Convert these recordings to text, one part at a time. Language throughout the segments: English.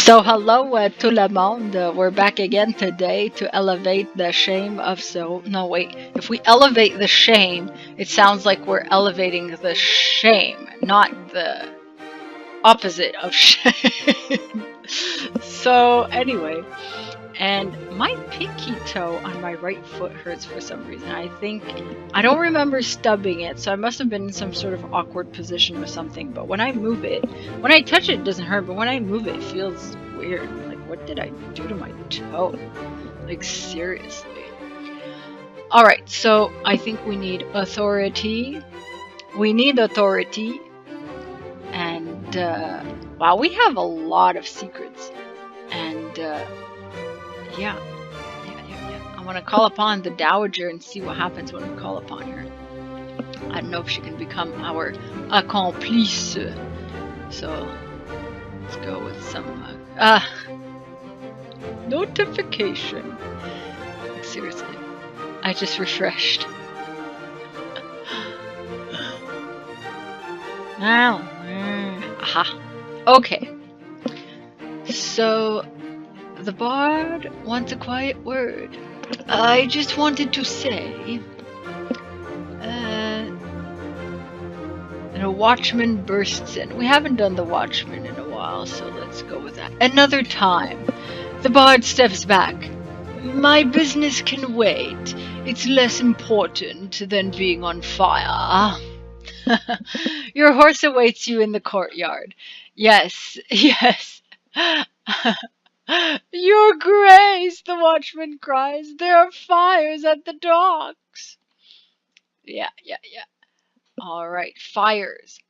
So hello tout le monde. We're back again today to elevate the shame of Serault. No wait, if we elevate the shame, it sounds like we're elevating the shame, not the opposite of shame. So anyway, and my pinky toe on my right foot hurts for some reason. I don't remember stubbing it, so I must have been in some sort of awkward position or something. But when I move it, when I touch it, it doesn't hurt, but when I move it, it feels weird. Like, what did I do to my toe? Like, seriously. Alright, so I think we need authority. We need authority. And, wow, we have a lot of secrets. And, yeah. I want to call upon the Dowager and see what happens when we call upon her. I don't know if she can become our accomplice. So, let's go with some, notification. Seriously. I just refreshed. Aha. Okay. So, the bard wants a quiet word. I just wanted to say, and a watchman bursts in. We haven't done the watchman in a while, so let's go with that. Another time. The bard steps back. My business can wait. It's less important than being on fire. Your horse awaits you in the courtyard. Yes, yes. Your Grace, the watchman cries. There are fires at the docks. Yeah. Alright, fires.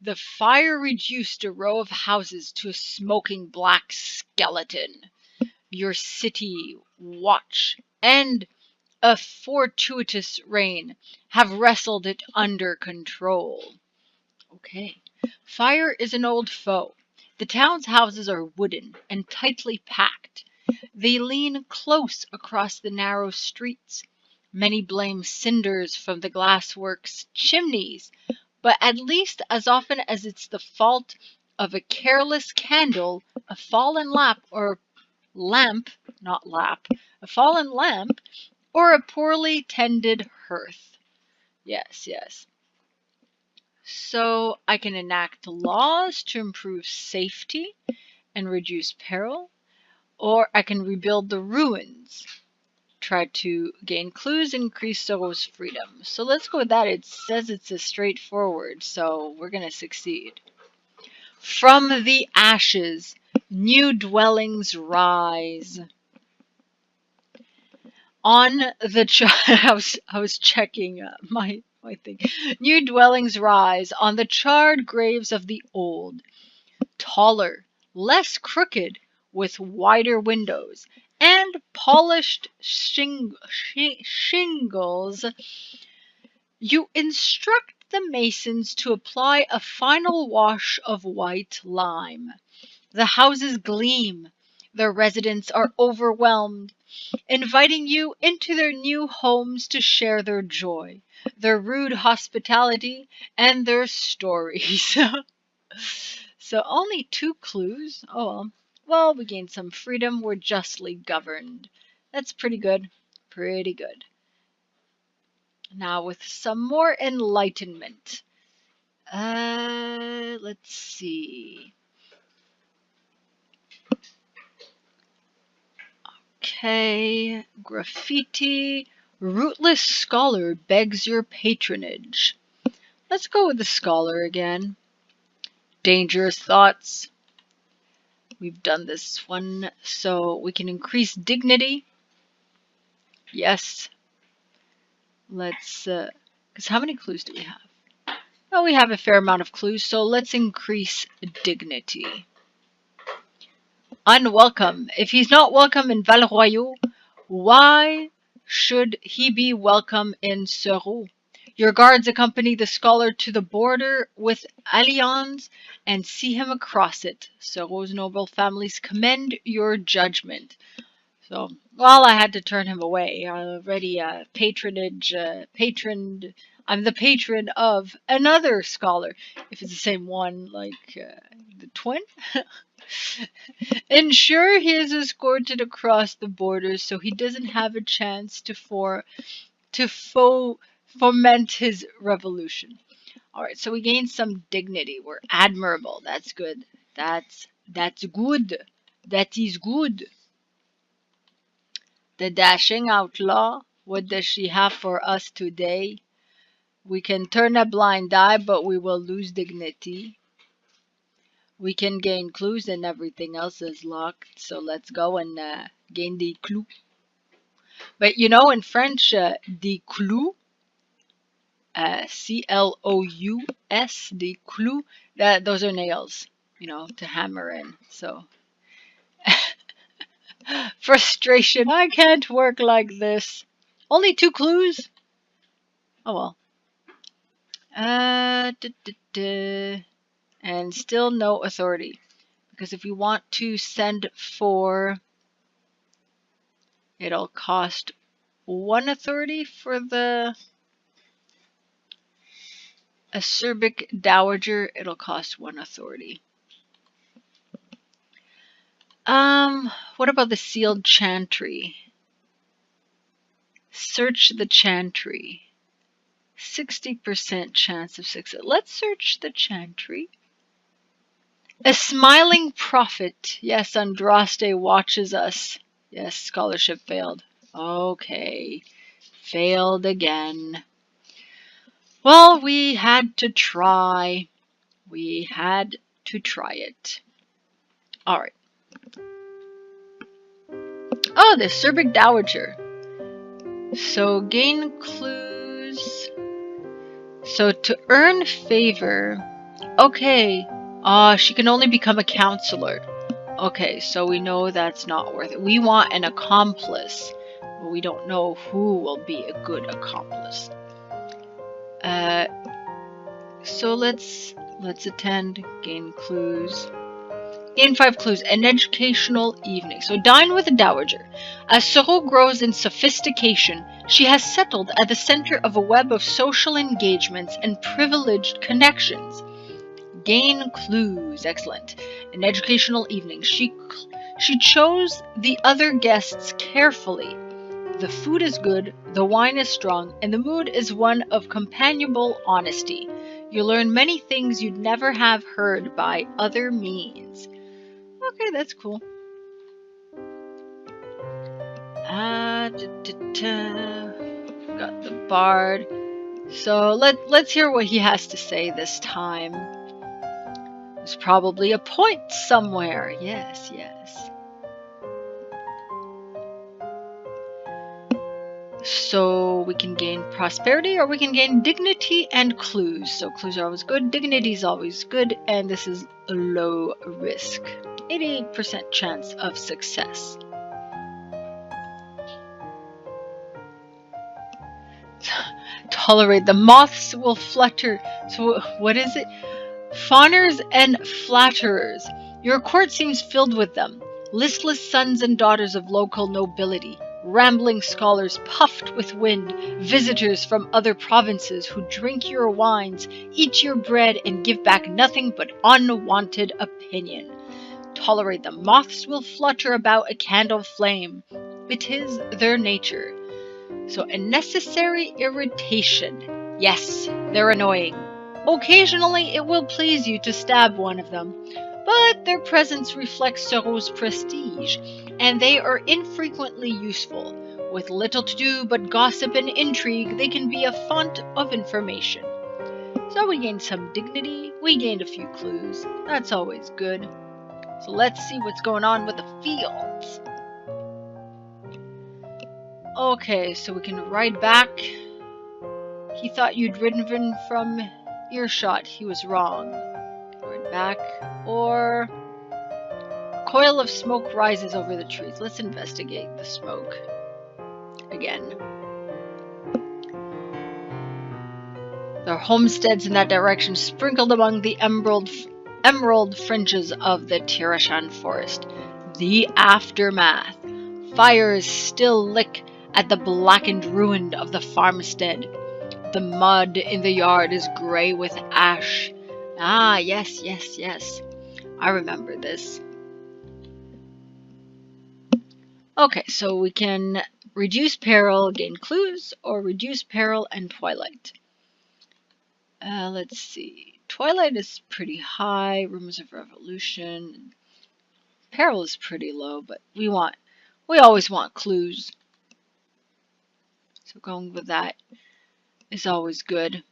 The fire reduced a row of houses to a smoking black skeleton. Your city watch and a fortuitous rain have wrestled it under control. Okay. Fire is an old foe. The town's houses are wooden and tightly packed. They lean close across the narrow streets. Many blame cinders from the glassworks chimneys, but at least as often as it's the fault of a careless candle, a fallen a fallen lamp, or a poorly tended hearth. Yes. So I can enact laws to improve safety and reduce peril, or I can rebuild the ruins, try to gain clues, increase Serault's freedom. So let's go with that. It says it's a straightforward, so we're going to succeed. From the ashes, new dwellings rise. On the I was checking my thing. New dwellings rise on the charred graves of the old, taller, less crooked, with wider windows and polished shingles. You instruct the masons to apply a final wash of white lime. The houses gleam. Their residents are overwhelmed, inviting you into their new homes to share their joy, their rude hospitality, and their stories. So only 2 clues? Oh well, we gained some freedom. We're justly governed. That's pretty good. Pretty good. Now with some more enlightenment. Let's see. Okay, graffiti. Rootless scholar begs your patronage. Let's go with the scholar again. Dangerous thoughts. We've done this one, so we can increase dignity. Yes. Let's, because how many clues do we have? Well, we have a fair amount of clues, so let's increase dignity. Unwelcome. If he's not welcome in Valroyaux, why should he be welcome in Serault? Your guards accompany the scholar to the border with Allianz and see him across it. Serault's noble families commend your judgment. So, well, I had to turn him away. I already patroned. I'm the patron of another scholar. If it's the same one, like the twin? Ensure he is escorted across the borders so he doesn't have a chance to foment his revolution. Alright, so we gain some dignity. We're admirable. That's good. That's good. That is good. The dashing outlaw. What does she have for us today? We can turn a blind eye, but we will lose dignity. We can gain clues and everything else is locked. So let's go and gain the clue. But you know, in French, the clou, C-L-O-U-S, the clou, those are nails, you know, to hammer in. So, frustration. I can't work like this. Only 2 clues? Oh well. And still no authority. Because if we want to send for, it'll cost 1 authority for the acerbic dowager. It'll cost 1 authority. What about the sealed chantry? Search the chantry. 60% chance of success. Let's search the chantry. A smiling prophet. Yes, Andraste watches us. Yes, scholarship failed. Okay. Failed again. Well, we had to try. We had to try it. Alright. Oh, the acerbic dowager. So, gain clues. So, to earn favor. Okay. She can only become a counselor. Okay, so we know that's not worth it. We want an accomplice. But we don't know who will be a good accomplice. So let's attend, gain clues. Gain 5 clues. An educational evening. So dine with a dowager. As Serault grows in sophistication, she has settled at the center of a web of social engagements and privileged connections. Gain clues. Excellent. An educational evening. She chose the other guests carefully. The food is good, the wine is strong, and the mood is one of companionable honesty. You learn many things you'd never have heard by other means. Okay, that's cool. Got the bard. So let's hear what he has to say this time. There's probably a point somewhere. Yes, yes. So we can gain prosperity or we can gain dignity and clues. So clues are always good, dignity is always good, and this is a low risk. 88% chance of success. Tolerate. The moths will flutter. So what is it? Fawners and flatterers. Your court seems filled with them. Listless sons and daughters of local nobility. Rambling scholars puffed with wind. Visitors from other provinces who drink your wines, eat your bread, and give back nothing but unwanted opinion. Tolerate them. Moths will flutter about a candle flame. It is their nature. So a necessary irritation. Yes, they're annoying. Occasionally it will please you to stab one of them, but their presence reflects Serault's prestige, and they are infrequently useful. With little to do but gossip and intrigue, they can be a font of information. So we gained some dignity, we gained a few clues. That's always good. So let's see what's going on with the fields. Okay, so we can ride back. He thought you'd ridden from earshot. He was wrong. Ride back. Or a coil of smoke rises over the trees. Let's investigate the smoke again. There are homesteads in that direction, sprinkled among the emerald fringes of the Tirashan forest. The aftermath. Fires still lick at the blackened ruin of the farmstead. The mud in the yard is grey with ash. Ah, yes, yes, yes. I remember this. Okay, so we can reduce peril, gain clues, or reduce peril and twilight. Let's see. Twilight is pretty high. Rumors of revolution. Peril is pretty low, but we always want clues. So going with that is always good.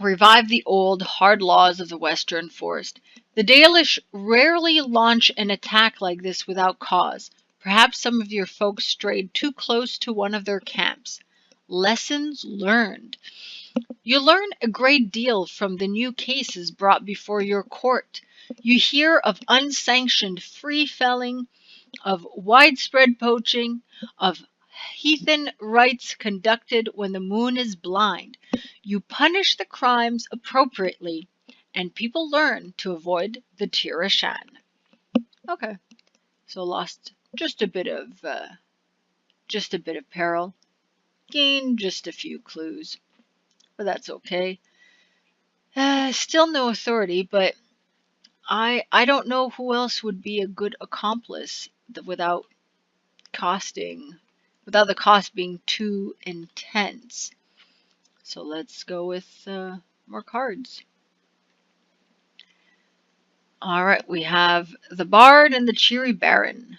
Revive the old, hard laws of the Western Forest. The Dalish rarely launch an attack like this without cause. Perhaps some of your folks strayed too close to one of their camps. Lessons learned. You learn a great deal from the new cases brought before your court. You hear of unsanctioned free felling, of widespread poaching, of heathen rites conducted when the moon is blind. You punish the crimes appropriately, and people learn to avoid the Tirashan. Okay, so lost just a bit of peril, gained just a few clues, but that's okay. Still no authority, but I don't know who else would be a good accomplice without the cost being too intense. So let's go with more cards. Alright, we have the Bard and the Cheery Baron.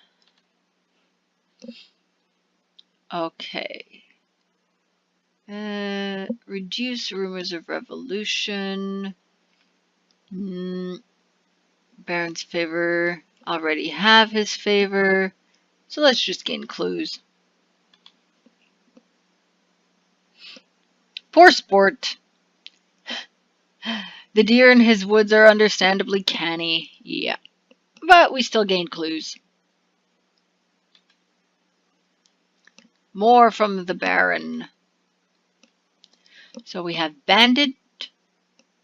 Okay. Reduce rumors of revolution. Baron's favor. Already have his favor. So let's just gain clues. Poor sport. The deer in his woods are understandably canny. Yeah. But we still gain clues. More from the Baron. So we have Bandit.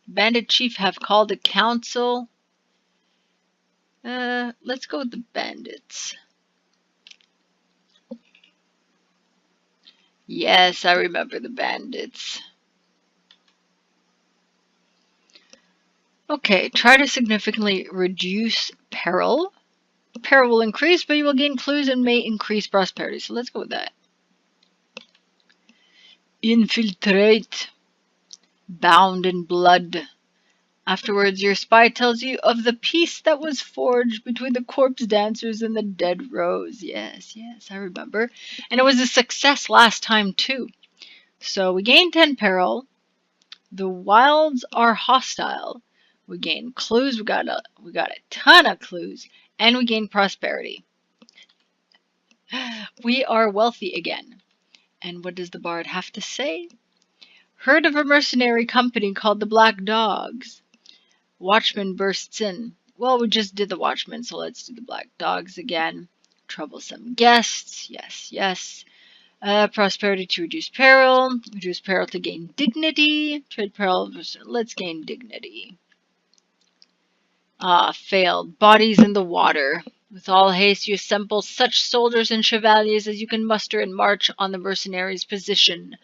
Bandit Chief have called a council. Let's go with the bandits. Yes, I remember the bandits. Okay, try to significantly reduce peril. Peril will increase, but you will gain clues and may increase prosperity. So let's go with that. Infiltrate. Bound in blood. Afterwards, your spy tells you of the peace that was forged between the corpse dancers and the dead rose. Yes, I remember. And it was a success last time, too. So we gain 10 peril. The wilds are hostile. We gain clues. We got a ton of clues. And we gain prosperity. We are wealthy again. And what does the bard have to say? Heard of a mercenary company called the Black Dogs. Watchman bursts in. Well, we just did the Watchman, so let's do the Black Dogs again. Troublesome guests. Yes. Prosperity to reduce peril. Reduce peril to gain dignity. Trade peril. Let's gain dignity. Failed. Bodies in the water. With all haste, you assemble such soldiers and chevaliers as you can muster and march on the mercenaries' position.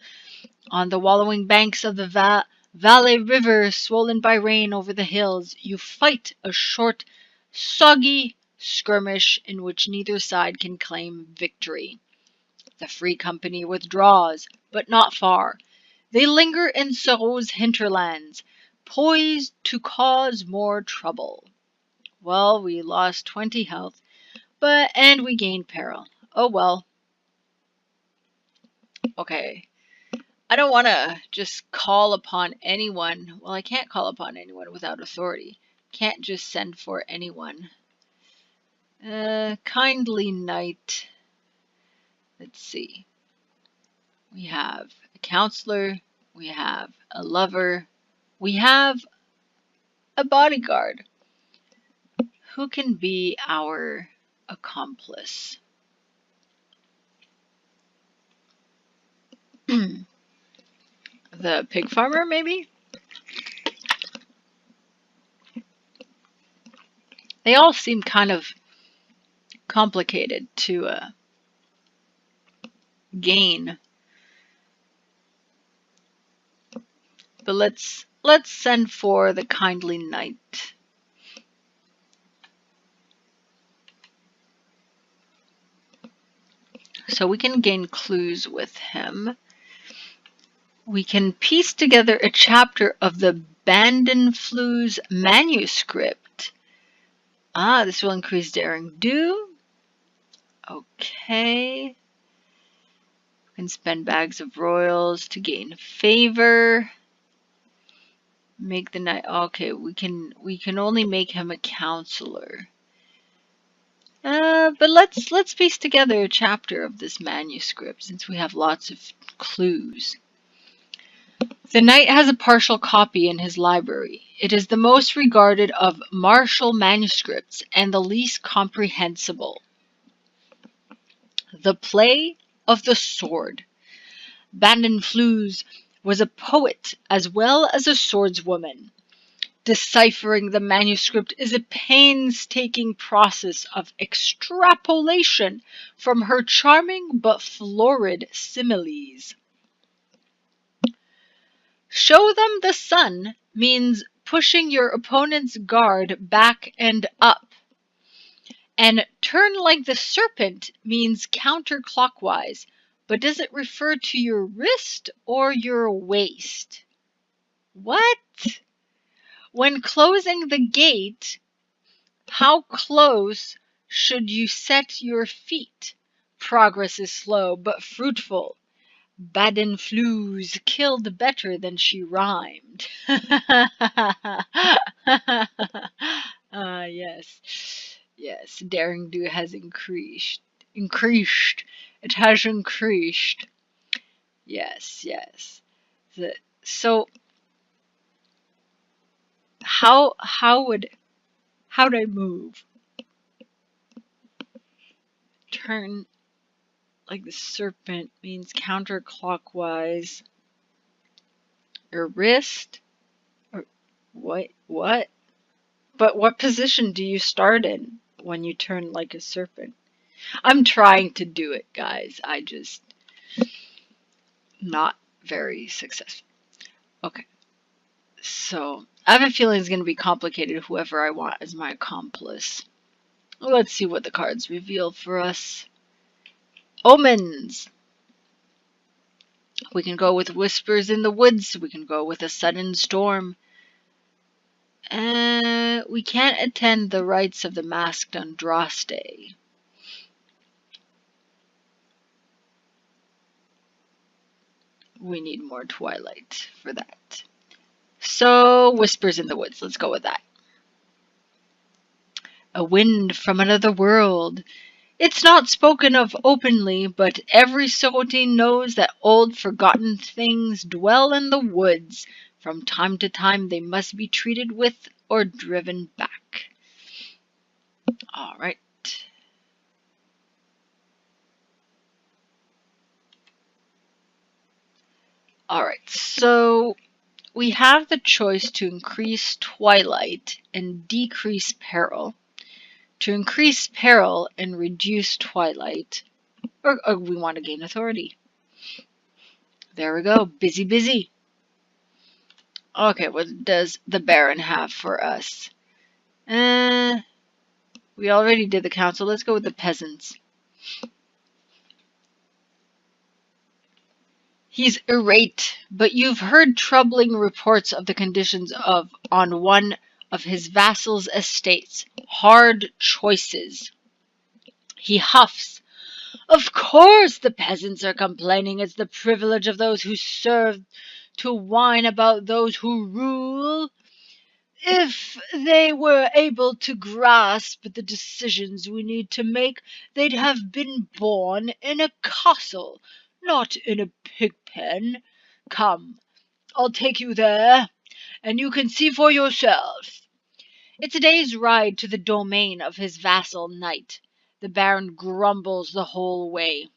On the wallowing banks of the Valley River, swollen by rain over the hills, you fight a short, soggy skirmish in which neither side can claim victory. The Free Company withdraws, but not far. They linger in Serault's hinterlands, poised to cause more trouble. Well, we lost 20 health, and we gained peril. Oh well. Okay. I don't want to just call upon anyone. Well, I can't call upon anyone without authority. Can't just send for anyone. Kindly knight. Let's see. We have a counselor. We have a lover. We have a bodyguard. Who can be our accomplice? The pig farmer, maybe? They all seem kind of complicated to gain. But let's send for the kindly knight. So we can gain clues with him. We can piece together a chapter of the Bandenflu's manuscript. This will increase daring do. Okay. We can spend bags of royals to gain favor. Make the knight. Okay, we can only make him a counselor. But let's piece together a chapter of this manuscript since we have lots of clues. The knight has a partial copy in his library. It is the most regarded of martial manuscripts and the least comprehensible. The Play of the Sword. Bandenflus was a poet as well as a swordswoman. Deciphering the manuscript is a painstaking process of extrapolation from her charming but florid similes. Show them the sun means pushing your opponent's guard back and up. And turn like the serpent means counterclockwise, but does it refer to your wrist or your waist? What? When closing the gate, how close should you set your feet? Progress is slow but fruitful. Bandenflus killed better than she rhymed. Yes, daring do has increased. It has increased. Yes. So how would I move? Turn like the serpent means counterclockwise. Your wrist? Or what? But what position do you start in when you turn like a serpent? I'm trying to do it, guys. I just not very successful. Okay. So I have a feeling it's going to be complicated, whoever I want as my accomplice. Let's see what the cards reveal for us. Omens. We can go with whispers in the woods. We can go with a sudden storm. We can't attend the rites of the masked Andraste. We need more twilight for that. So, whispers in the woods. Let's go with that. A wind from another world. It's not spoken of openly, but every Seaultine knows that old forgotten things dwell in the woods. From time to time they must be treated with or driven back. All right. Alright, so we have the choice to increase twilight and decrease peril. To increase peril and reduce twilight, or we want to gain authority. There we go, busy. Okay, what does the Baron have for us? We already did the council, let's go with the peasants. He's irate, but you've heard troubling reports of the conditions on one of his vassals' estates. Hard choices. He huffs. Of course the peasants are complaining. It's the privilege of those who serve to whine about those who rule. If they were able to grasp the decisions we need to make, they'd have been born in a castle, not in a pig pen. Come, I'll take you there, and you can see for yourself. It's a day's ride to the domain of his vassal knight. The Baron grumbles the whole way.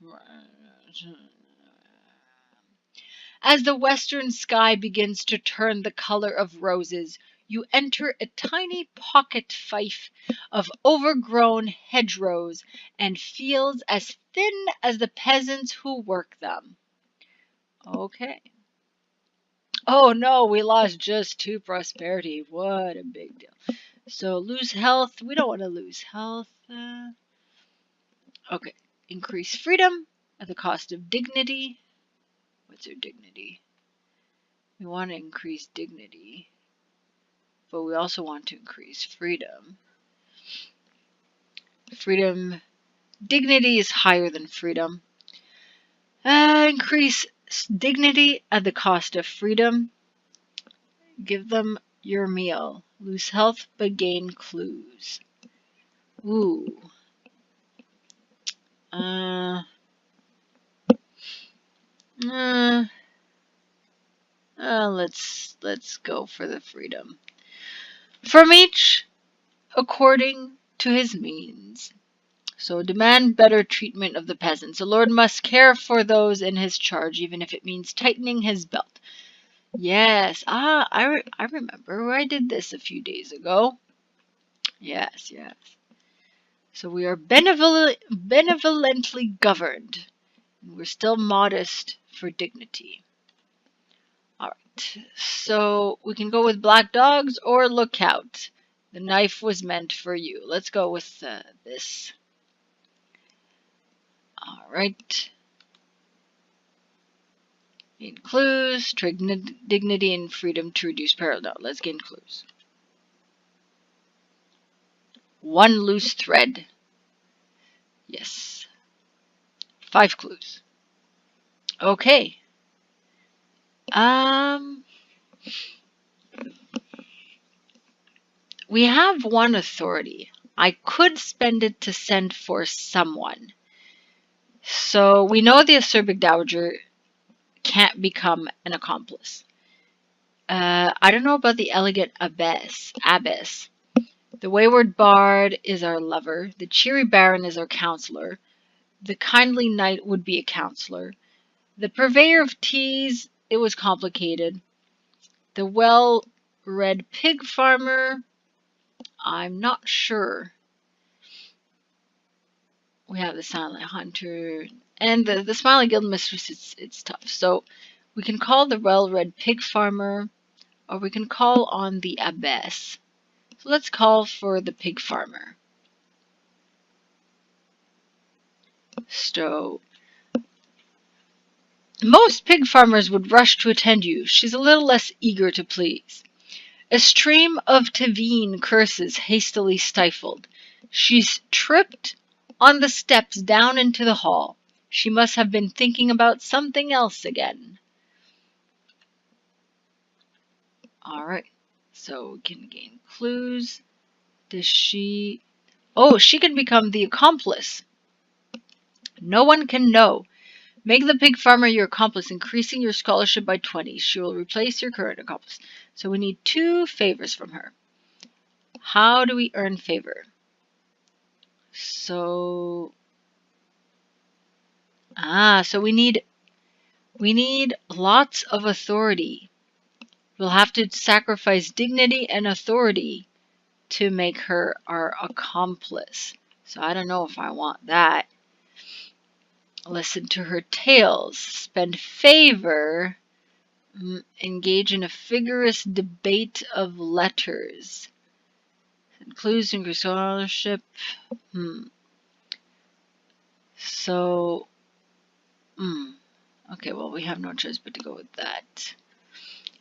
As the western sky begins to turn the color of roses, you enter a tiny pocket fief of overgrown hedgerows and fields as thin as the peasants who work them. Okay. Oh no, we lost just 2 prosperity. What a big deal. So lose health. We don't want to lose health. Okay. Increase freedom. at the cost of dignity. What's her dignity? We want to increase dignity, but we also want to increase freedom. Freedom, dignity is higher than freedom. Increase dignity at the cost of freedom. Give them your meal. Lose health but gain clues. Ooh. Let's go for the freedom. From each, according to his means. So demand better treatment of the peasants. The Lord must care for those in his charge, even if it means tightening his belt. Yes. I remember I did this a few days ago. Yes. So we are benevolently governed. And we're still modest for dignity. Alright. So we can go with black dogs or lookout. The knife was meant for you. Let's go with this. Alright. Gain clues, dignity and freedom to reduce peril. No, let's gain clues. One loose thread. Yes. 5 clues. Okay. We have 1 authority. I could spend it to send for someone. So we know the acerbic dowager can't become an accomplice. I don't know about the elegant abbess. The wayward bard is our lover. The cheery baron is our counselor. The kindly knight would be a counselor. The purveyor of teas, it was complicated. The well-read pig farmer, I'm not sure. We have the silent hunter. And the smiling guild mistress, it's tough. So we can call the well-read pig farmer, or we can call on the abbess. So let's call for the pig farmer. So most pig farmers would rush to attend you. She's a little less eager to please. A stream of Tavine curses hastily stifled. She's tripped on the steps down into the hall. She must have been thinking about something else again. Alright, so we can gain clues. Does she... Oh, she can become the accomplice. No one can know. Make the pig farmer your accomplice, increasing your scholarship by 20. She will replace your current accomplice. So we need 2 favors from her. How do we earn favor? So we need lots of authority. We'll have to sacrifice dignity and authority to make her our accomplice. So I don't know if I want that. Listen to her tales. Spend favor. Engage in a vigorous debate of letters. Clues and scholarship. So, okay, well, we have no choice but to go with that.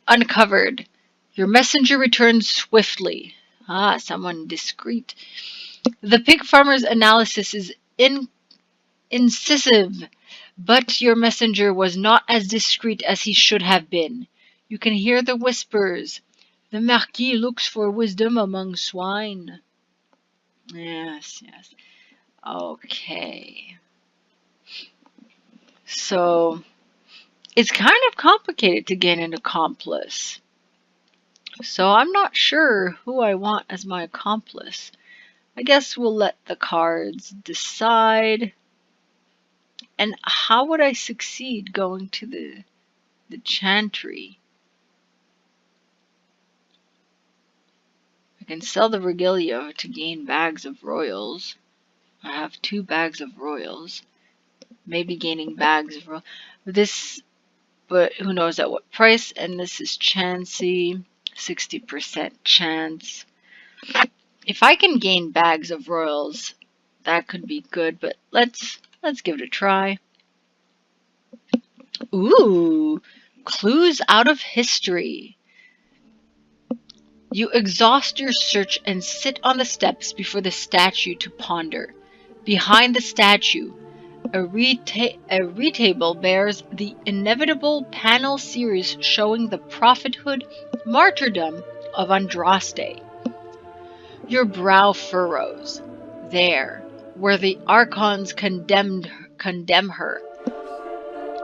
Uncovered. Your messenger returns swiftly. Someone discreet. The pig farmer's analysis is incisive, but your messenger was not as discreet as he should have been. You can hear the whispers. The Marquis looks for wisdom among swine. Yes. Okay. So, it's kind of complicated to gain an accomplice. So I'm not sure who I want as my accomplice. I guess we'll let the cards decide. And how would I succeed going to the chantry? I can sell the regalia to gain bags of royals. I have 2 bags of royals. Maybe gaining bags of royals. But who knows at what price? And this is chancy, 60% chance. If I can gain bags of royals, that could be good. But let's give it a try. Ooh, clues out of history. You exhaust your search and sit on the steps before the statue to ponder. Behind the statue, a retable bears the inevitable panel series showing the prophethood, martyrdom of Andraste. Your brow furrows. There, where the archons condemn her.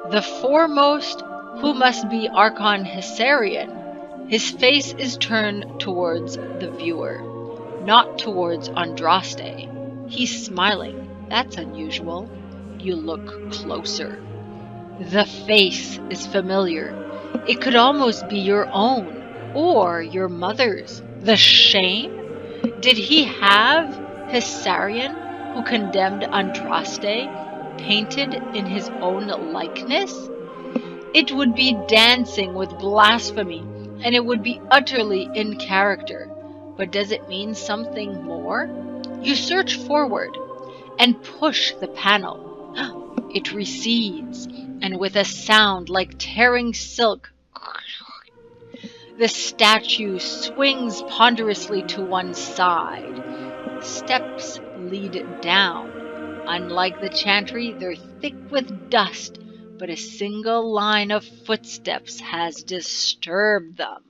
The foremost, who must be Archon Hessarian, his face is turned towards the viewer, not towards Andraste. He's smiling. That's unusual. You look closer. The face is familiar. It could almost be your own, or your mother's. The shame? Did he have Hessarian, who condemned Andraste, painted in his own likeness? It would be dancing with blasphemy, and it would be utterly in character. But does it mean something more? You search forward and push the panel. It recedes, and with a sound like tearing silk, the statue swings ponderously to one side. Steps lead down. Unlike the chantry, they're thick with dust, but a single line of footsteps has disturbed them.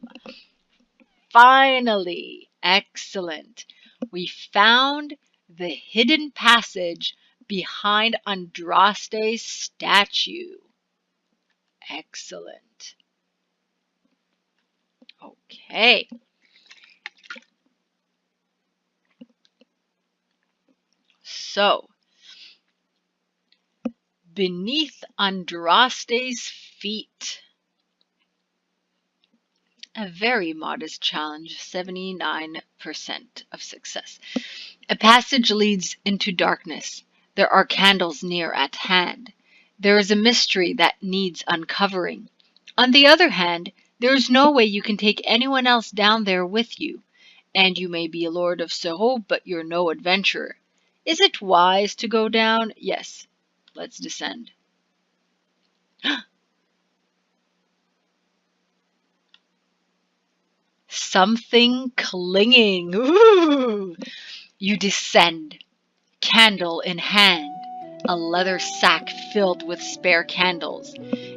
Finally, excellent. We found the hidden passage behind Andraste's statue. Excellent. Okay. So, beneath Andraste's feet. A very modest challenge, 79% of success. A passage leads into darkness. There are candles near at hand. There is a mystery that needs uncovering. On the other hand, there is no way you can take anyone else down there with you. And you may be a lord of Serault, but you're no adventurer. Is it wise to go down? Yes. Let's descend. Something clinging. Ooh. You descend, candle in hand, a leather sack filled with spare candles,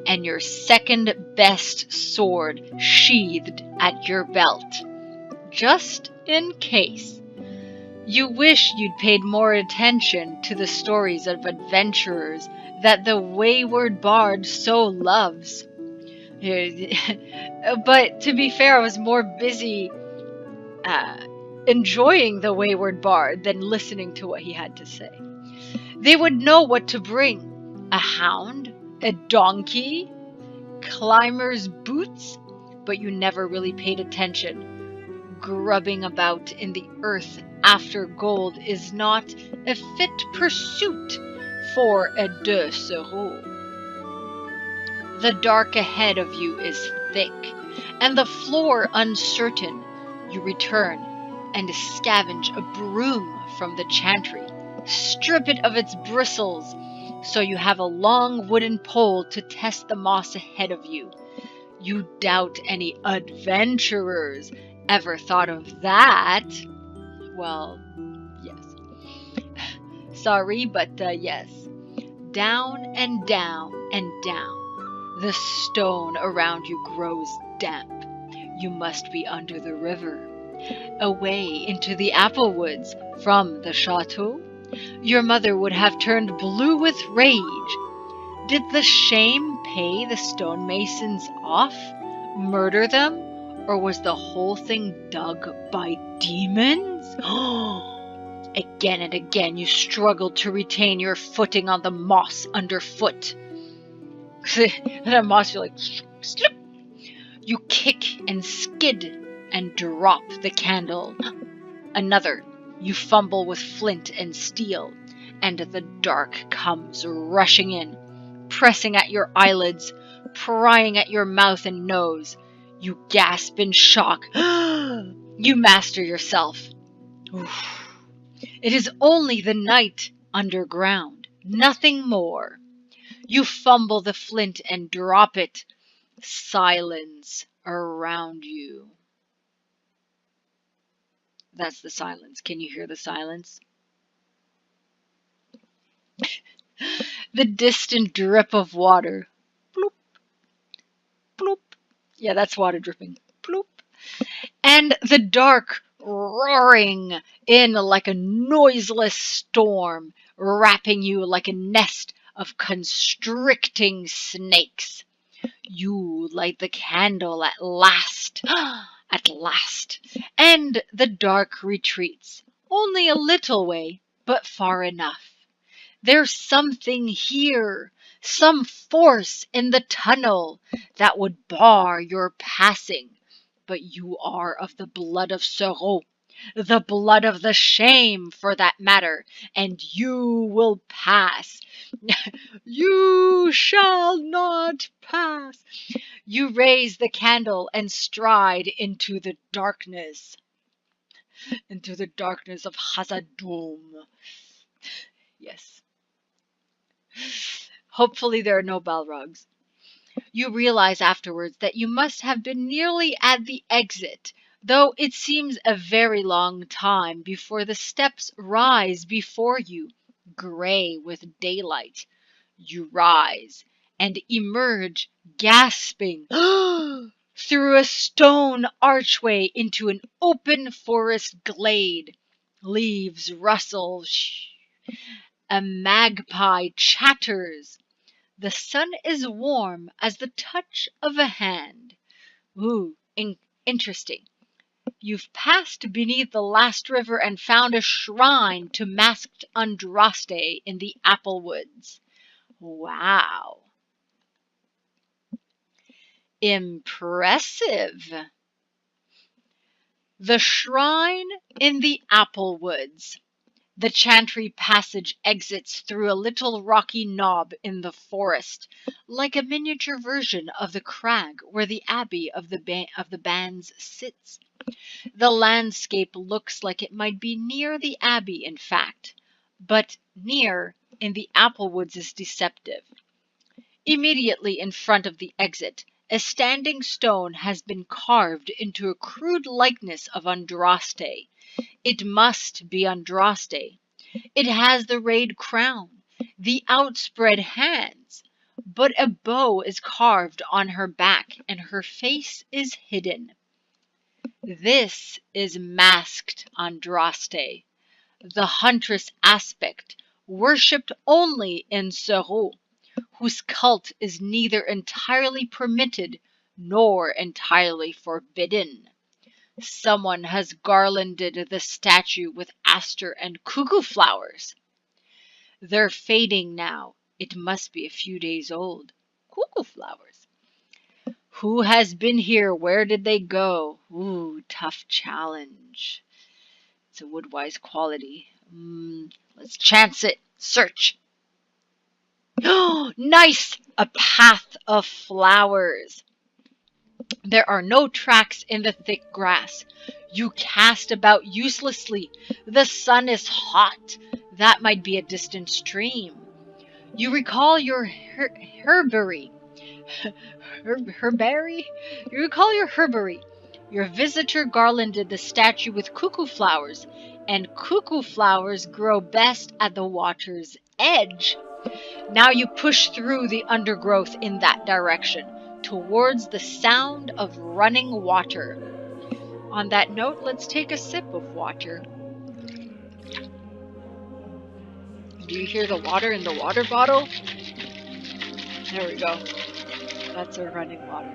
and your second best sword sheathed at your belt. Just in case. You wish you'd paid more attention to the stories of adventurers that the wayward bard so loves. But to be fair, I was more busy enjoying the wayward bard than listening to what he had to say. They would know what to bring. A hound, a donkey, climber's boots, but you never really paid attention. Grubbing about in the earth after gold is not a fit pursuit for a de Serault. The dark ahead of you is thick, and the floor uncertain. You return and scavenge a broom from the chantry. Strip it of its bristles, so you have a long wooden pole to test the moss ahead of you. You doubt any adventurers ever thought of that? Well, yes. Sorry, but yes. Down and down and down. The stone around you grows damp. You must be under the river. Away into the apple woods from the chateau. Your mother would have turned blue with rage. Did the shame pay the stonemasons off? Murder them? Or was the whole thing dug by demons? Again and again you struggled to retain your footing on the moss underfoot. The moss, you're like, slip. You kick and skid and drop the candle. Another, you fumble with flint and steel, and the dark comes rushing in, pressing at your eyelids, prying at your mouth and nose. You gasp in shock. You master yourself. It is only the night underground, nothing more. You fumble the flint and drop it. Silence around you. That's the silence. Can you hear the silence? The distant drip of water. Bloop, bloop. Yeah, that's water dripping. Bloop. And the dark roaring in like a noiseless storm, wrapping you like a nest of constricting snakes. You light the candle at last, at last, and the dark retreats. Only a little way, but far enough. There's something here, some force in the tunnel that would bar your passing. But you are of the blood of Serault, the blood of the shame for that matter, and you will pass. You shall not pass. You raise the candle and stride into the darkness of Hazadum. Yes. Hopefully there are no Balrogs. You realize afterwards that you must have been nearly at the exit, though it seems a very long time before the steps rise before you, gray with daylight. You rise and emerge gasping through a stone archway into an open forest glade. Leaves rustle. A magpie chatters. The sun is warm as the touch of a hand. Ooh, interesting. You've passed beneath the last river and found a shrine to masked Andraste in the apple woods. Wow. Impressive. The shrine in the apple woods. The Chantry passage exits through a little rocky knob in the forest, like a miniature version of the crag where the abbey of the Banns sits. The landscape looks like it might be near the abbey, in fact, but near in the apple woods is deceptive. Immediately in front of the exit, a standing stone has been carved into a crude likeness of Andraste. It must be Andraste. It has the rayed crown, the outspread hands, but a bow is carved on her back and her face is hidden. This is masked Andraste, the huntress aspect, worshipped only in Serault, whose cult is neither entirely permitted nor entirely forbidden. Someone has garlanded the statue with aster and cuckoo flowers. They're fading now. It must be a few days old. Cuckoo flowers. Who has been here? Where did they go? Ooh, tough challenge. It's a woodwise quality. Let's chance it. Search. Oh, nice! A path of flowers. There are no tracks in the thick grass. You cast about uselessly. The sun is hot. That might be a distant stream. You recall your herbary. Herbary? You recall your herbary. Your visitor garlanded the statue with cuckoo flowers, and cuckoo flowers grow best at the water's edge. Now you push through the undergrowth in that direction, towards the sound of running water. On that note, let's take a sip of water. Do you hear the water in the water bottle? There we go. That's our running water.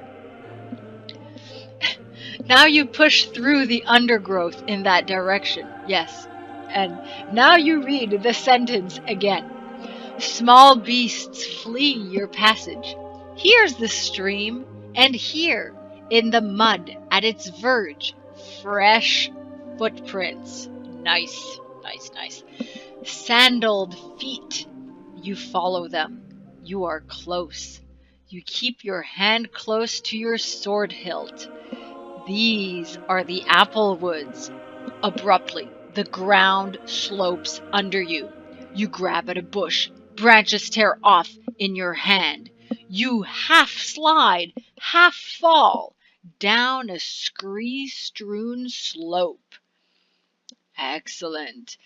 Now you push through the undergrowth in that direction. Yes. And now you read the sentence again. Small beasts flee your passage. Here's the stream, and here, in the mud at its verge, fresh footprints. Nice, nice, nice. Sandaled feet. You follow them. You are close. You keep your hand close to your sword hilt. These are the apple woods. Abruptly, the ground slopes under you. You grab at a bush. Branches tear off, in your hand. You half slide, half fall down a scree-strewn slope. Excellent.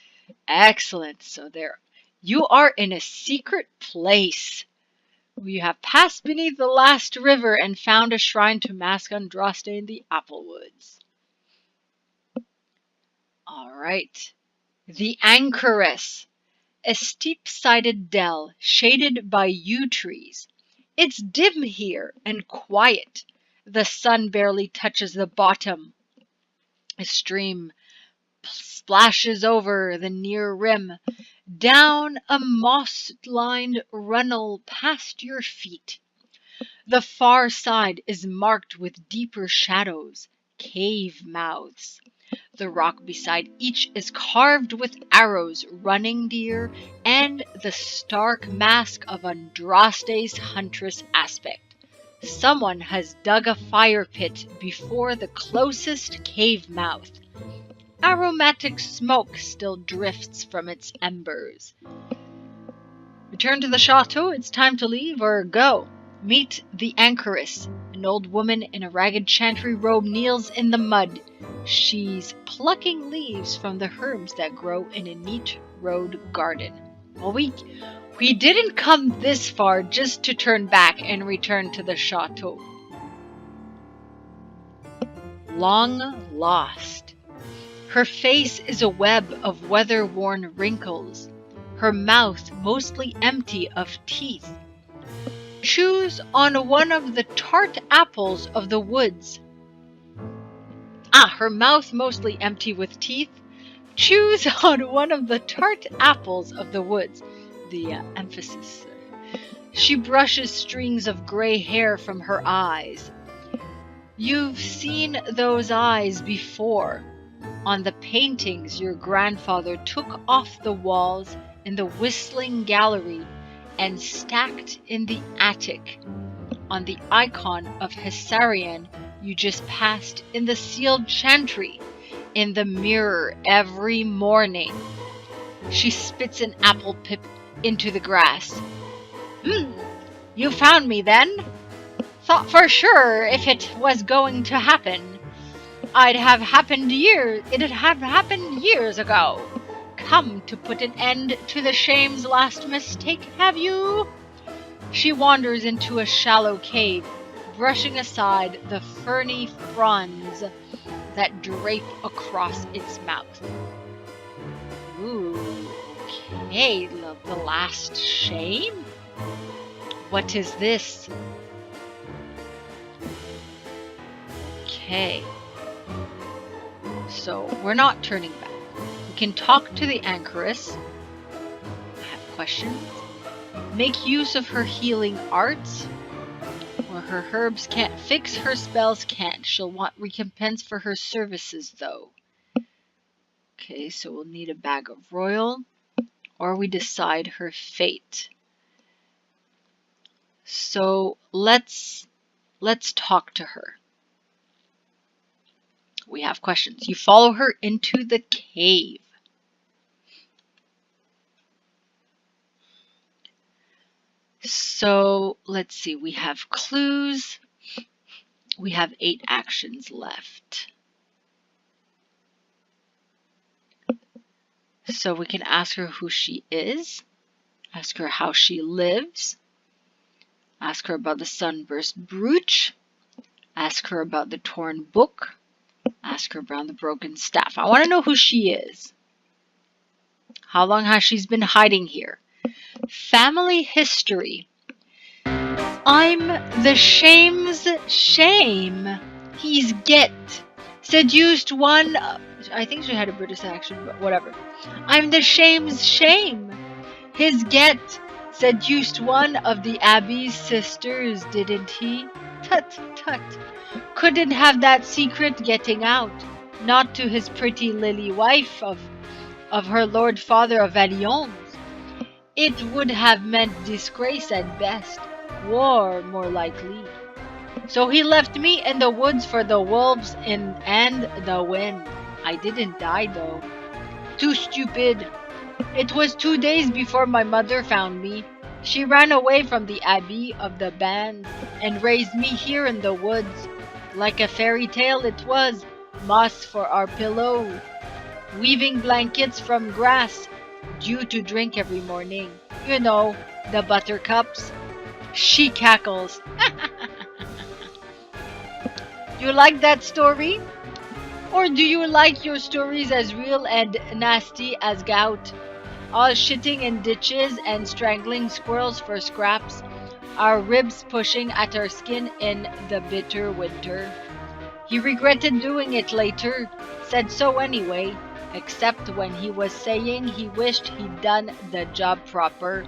Excellent. So there, you are in a secret place. You have passed beneath the last river and found a shrine to Mask Andraste in the Applewoods. All right. The Anchoress. A steep-sided dell shaded by yew trees. It's dim here and quiet. The sun barely touches the bottom. A stream splashes over the near rim, down a moss-lined runnel past your feet. The far side is marked with deeper shadows, cave mouths. The rock beside each is carved with arrows, running deer, and the stark mask of Andraste's huntress aspect. Someone has dug a fire pit before the closest cave mouth. Aromatic smoke still drifts from its embers. Return to the chateau, it's time to leave or go. Meet the Anchoress. An old woman in a ragged chantry robe kneels in the mud. She's plucking leaves from the herbs that grow in a neat road garden. Well, we didn't come this far just to turn back and return to the chateau. Long lost. Her face is a web of weather-worn wrinkles, her mouth mostly empty of teeth. Choose on one of the tart apples of the woods. Her mouth mostly empty with teeth. Choose on one of the tart apples of the woods. The emphasis. She brushes strings of gray hair from her eyes. You've seen those eyes before. On the paintings your grandfather took off the walls in the Whistling Gallery and stacked in the attic. On the icon of Hessarian you just passed in the Sealed Chantry, in the mirror every morning. She spits an apple pip into the grass. You found me then? Thought for sure if it was going to happen. It'd have happened years ago. Come to put an end to the shame's last mistake, have you? She wanders into a shallow cave, brushing aside the ferny fronds that drape across its mouth. Ooh, okay, the last shame? What is this? Okay. So, we're not turning back. We can talk to the Anchoress. I have questions. Make use of her healing arts. Or her herbs can't fix, her spells can't. She'll want recompense for her services, though. Okay, so we'll need a bag of royal. Or we decide her fate. So, let's talk to her. We have questions. You follow her into the cave. So let's see. We have clues. We have 8 actions left. So we can ask her who she is. Ask her how she lives. Ask her about the sunburst brooch. Ask her about the torn book. Ask her about the broken staff. I want to know who she is. How long has she been hiding here? Family history. I'm the shame's shame. He's get. Seduced one. I think she had a British accent, but whatever. I'm the shame's shame. His get. Seduced one of the Abbey's sisters, didn't he? Tut, tut. Couldn't have that secret getting out. Not to his pretty lily wife of her lord father of Vaillons. It would have meant disgrace at best. War, more likely. So he left me in the woods for the wolves and the wind. I didn't die, though. Too stupid. It was 2 days before my mother found me. She ran away from the abbey of the band and raised me here in the woods. Like a fairy tale it was, moss for our pillow, weaving blankets from grass, dew to drink every morning. You know, the buttercups. She cackles. You like that story? Or do you like your stories as real and nasty as gout? All shitting in ditches and strangling squirrels for scraps, our ribs pushing at our skin in the bitter winter. He regretted doing it later, said so anyway, except when he was saying he wished he'd done the job proper.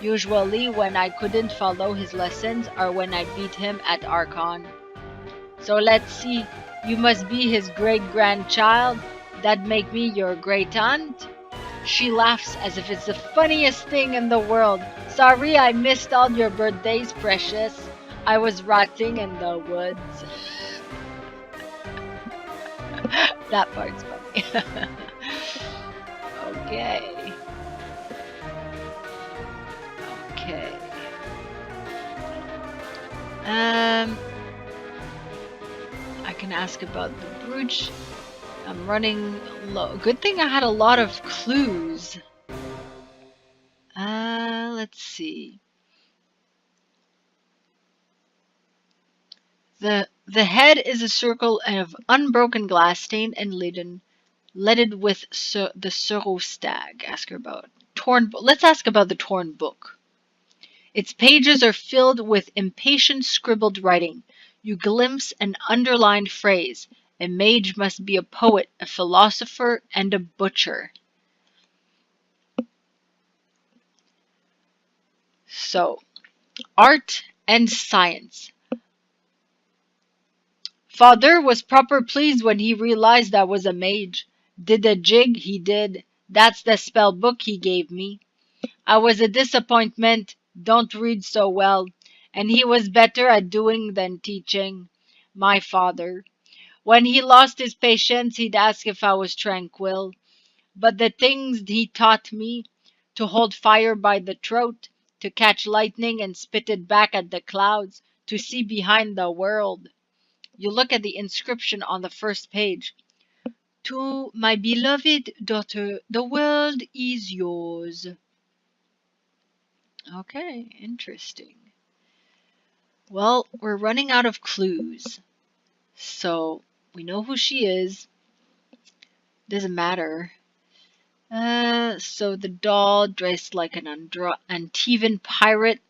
Usually when I couldn't follow his lessons or when I beat him at Archon. So let's see, you must be his great-grandchild. That'd make me your great-aunt? She laughs as if it's the funniest thing in the world. Sorry I missed all your birthdays, precious. I was rotting in the woods. That part's funny. Okay. Okay. I can ask about the brooch. I'm running low. Good thing I had a lot of clues. Let's see. The head is a circle of unbroken glass stained and leaded with the Serault stag. Ask her about Let's ask about the torn book. Its pages are filled with impatient scribbled writing. You glimpse an underlined phrase. A mage must be a poet, a philosopher, and a butcher. So, art and science. Father was proper pleased when he realized I was a mage. Did a jig, he did. That's the spell book he gave me. I was a disappointment, don't read so well, and he was better at doing than teaching. My father. When he lost his patience, he'd ask if I was tranquil. But the things he taught me, to hold fire by the throat, to catch lightning and spit it back at the clouds, to see behind the world. You look at the inscription on the first page. To my beloved daughter, the world is yours. Okay, interesting. Well, we're running out of clues. So, we know who she is. Doesn't matter. So the doll dressed like an Antivan pirate.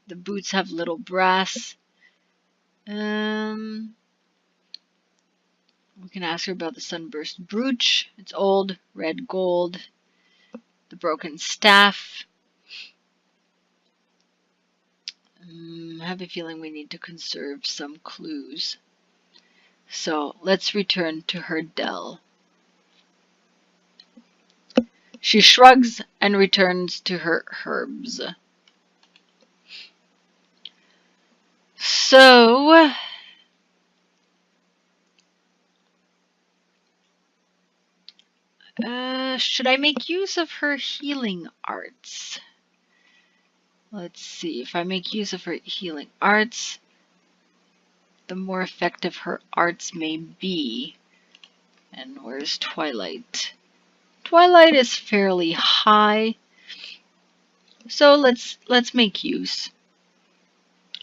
The boots have little brass. We can ask her about the sunburst brooch. It's old, red gold. The broken staff. I have a feeling we need to conserve some clues. So let's return to her dell. She shrugs and returns to her herbs. So, should I make use of her healing arts? Let's see. If I make use of her healing arts, the more effective her arts may be. And where's Twilight? Twilight is fairly high. So let's make use.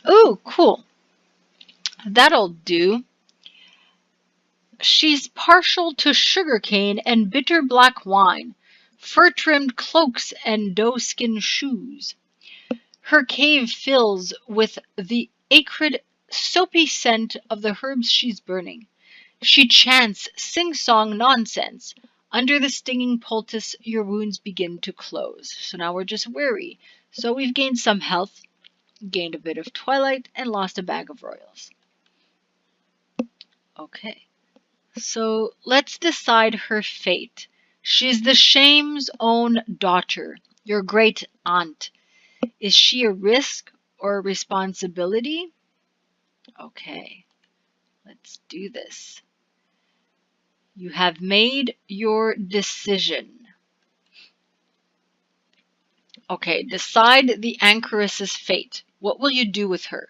Oh, cool. That'll do. She's partial to sugarcane and bitter black wine, fur-trimmed cloaks and doeskin shoes. Her cave fills with the acrid, soapy scent of the herbs she's burning. She chants sing-song nonsense. Under the stinging poultice, your wounds begin to close. So now we're just weary. So we've gained some health, gained a bit of twilight, and lost a bag of royals. Okay. So let's decide her fate. She's the shame's own daughter, your great aunt. Is she a risk or a responsibility? Okay, let's do this. You have made your decision. Okay, decide the anchoress's fate. What will you do with her?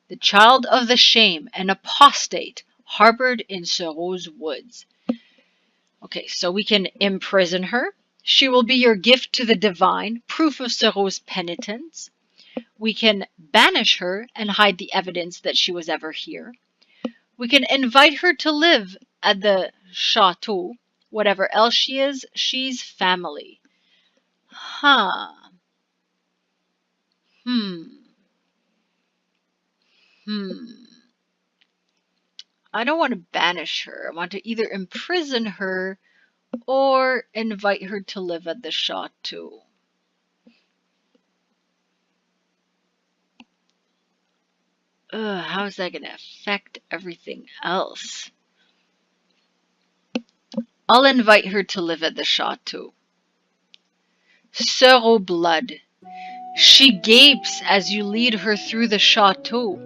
The child of the shame, an apostate, harbored in Serault's woods. Okay, so we can imprison her. She will be your gift to the divine, proof of Serault's penitence. We can banish her and hide the evidence that she was ever here. We can invite her to live at the chateau. Whatever else she is, she's family. Huh. Hmm. I don't want to banish her. I want to either imprison her or invite her to live at the chateau. How is that going to affect everything else? I'll invite her to live at the chateau. Serault blood. She gapes as you lead her through the chateau.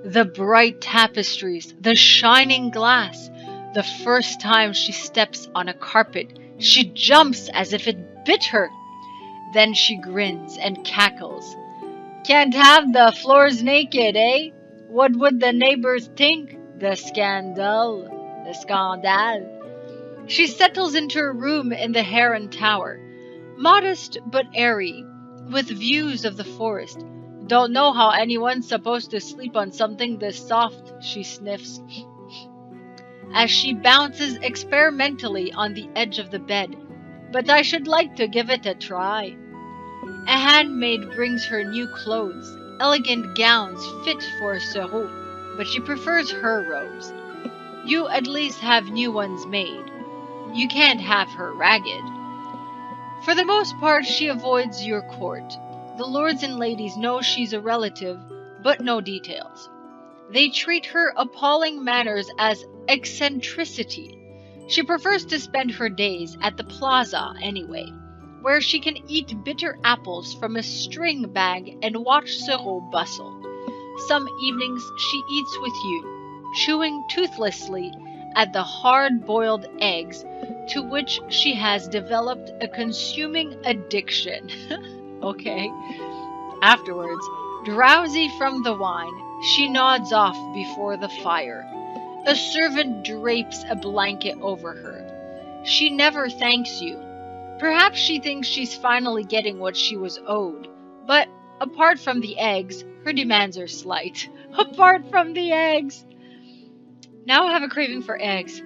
The bright tapestries, the shining glass. The first time she steps on a carpet, she jumps as if it bit her. Then she grins and cackles. Can't have the floors naked, eh? What would the neighbors think? The scandal. The scandal. She settles into her room in the Heron Tower. Modest but airy, with views of the forest. Don't know how anyone's supposed to sleep on something this soft, she sniffs, as she bounces experimentally on the edge of the bed. But I should like to give it a try. A handmaid brings her new clothes, elegant gowns fit for a Serault, but she prefers her robes. You at least have new ones made. You can't have her ragged. For the most part, she avoids your court. The lords and ladies know she's a relative, but no details. They treat her appalling manners as eccentricity. She prefers to spend her days at the plaza anyway, where she can eat bitter apples from a string bag and watch Serault bustle. Some evenings she eats with you, chewing toothlessly at the hard-boiled eggs to which she has developed a consuming addiction. Okay. Afterwards, drowsy from the wine, she nods off before the fire. A servant drapes a blanket over her. She never thanks you. Perhaps she thinks she's finally getting what she was owed, but apart from the eggs, her demands are slight. Apart from the eggs! Now I have a craving for eggs.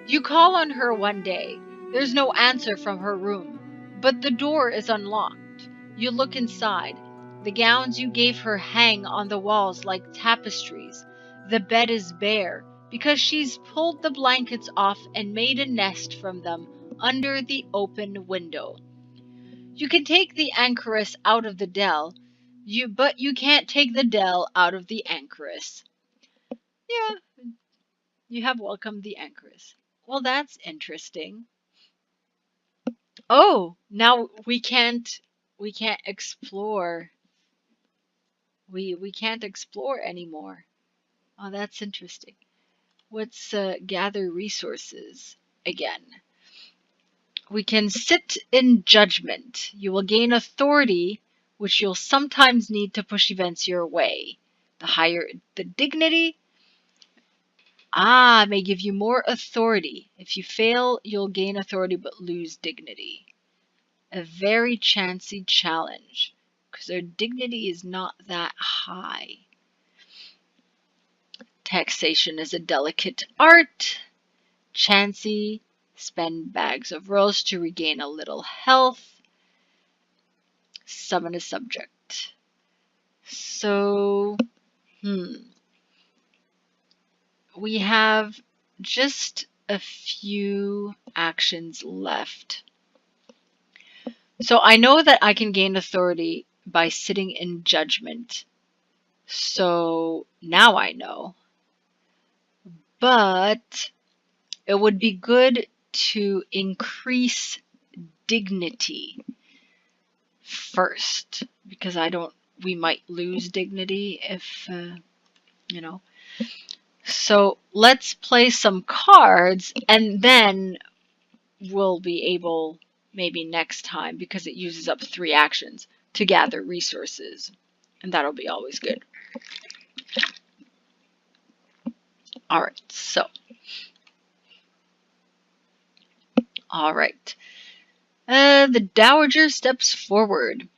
You call on her one day. There's no answer from her room, but the door is unlocked. You look inside. The gowns you gave her hang on the walls like tapestries. The bed is bare because she's pulled the blankets off and made a nest from them under the open window. You can take the anchoress out of the dell, but you can't take the dell out of the anchoress. Yeah, you have welcomed the anchoress. Well, that's interesting. Oh, now we can't explore. We can't explore anymore. Oh, that's interesting. Let's gather resources again. We can sit in judgment. You will gain authority, which you'll sometimes need to push events your way. The higher the dignity, may give you more authority. If you fail, you'll gain authority but lose dignity. A very chancy challenge, because their dignity is not that high. Taxation is a delicate art. Chancy, spend bags of rolls to regain a little health. Summon a subject. So, we have just a few actions left. So I know that I can gain authority by sitting in judgment. So now I know. But it would be good to increase dignity first, because we might lose dignity if, So let's play some cards and then we'll be able, maybe next time, because it uses up 3 actions, to gather resources. And that'll be always good. Alright, so. Alright. The Dowager steps forward.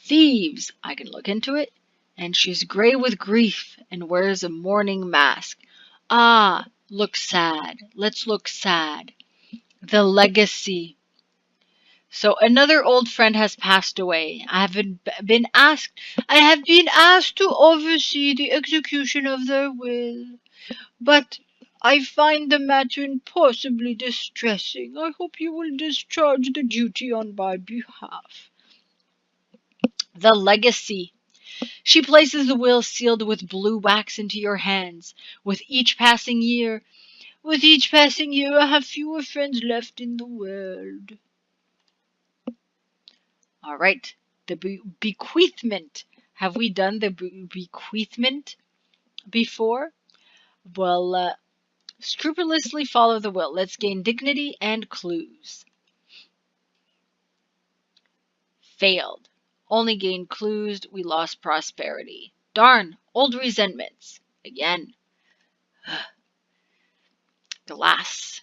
Thieves, I can look into it. And she's gray with grief and wears a mourning mask. Ah, look sad. Let's look sad. The legacy. So another old friend has passed away. I have been asked to oversee the execution of their will. But I find the matter impossibly distressing. I hope you will discharge the duty on my behalf. The legacy. She places the will sealed with blue wax into your hands. With each passing year, I have fewer friends left in the world. All right. The bequeathment. Have we done the bequeathment before? Well, scrupulously follow the will. Let's gain dignity and clues. Failed. Only gained clues. We lost prosperity. Darn. Old resentments. Again. Glass.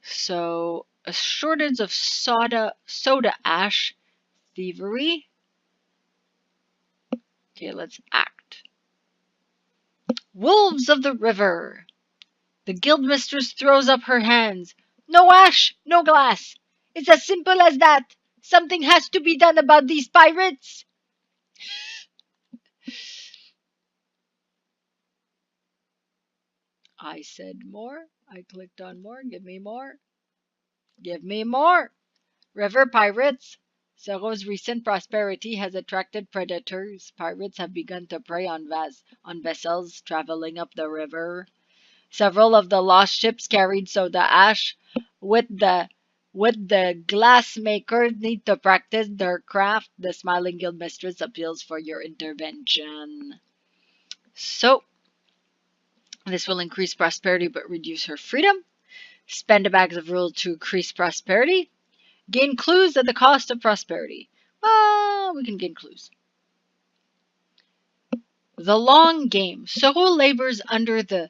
So, a shortage of soda ash. Thievery. Okay, let's act. Wolves of the river. The guildmistress throws up her hands. No ash, no glass. It's as simple as that. Something has to be done about these pirates. I said more. I clicked on more. Give me more. Give me more. River pirates. Serault's recent prosperity has attracted predators. Pirates have begun to prey on vessels traveling up the river. Several of the lost ships carried soda ash. With the glassmakers need to practice their craft, the smiling guildmistress appeals for your intervention. So, this will increase prosperity but reduce her freedom. Spend a bag of rule to increase prosperity. Gain clues at the cost of prosperity. Well, we can gain clues. The long game. Serault labors under the